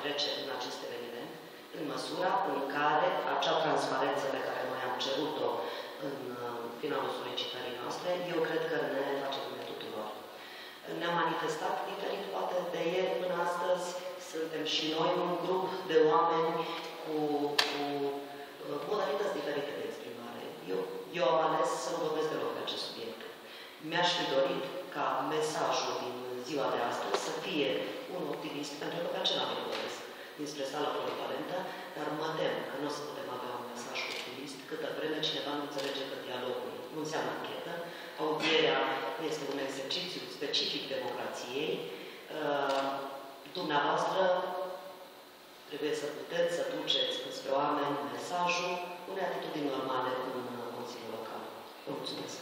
trece în acest eveniment, în măsura în care acea transparență pe care noi am cerut-o în finalul solicitării noastre, eu cred că ne face bine tuturor. Ne-am manifestat diferit, poate de ieri până astăzi, suntem și noi un grup de oameni cu modalități diferite de exprimare. Eu am ales să nu vorbesc deloc pe acest subiect. Mi-aș fi dorit ca mesajul din ziua de astăzi să fie un optimist, pentru că pe acela mi-l doresc, dinspre sala polivalentă, dar mă tem că nu o să putem avea un mesaj optimist câtă vreme cineva nu înțelege că dialogul nu înseamnă anchetă. Audierea este un exercițiu specific democrației. Dumneavoastră trebuie să puteți să duceți spre oameni mesajul unei atitudini normale în Consiliul Local. Vă mulțumesc!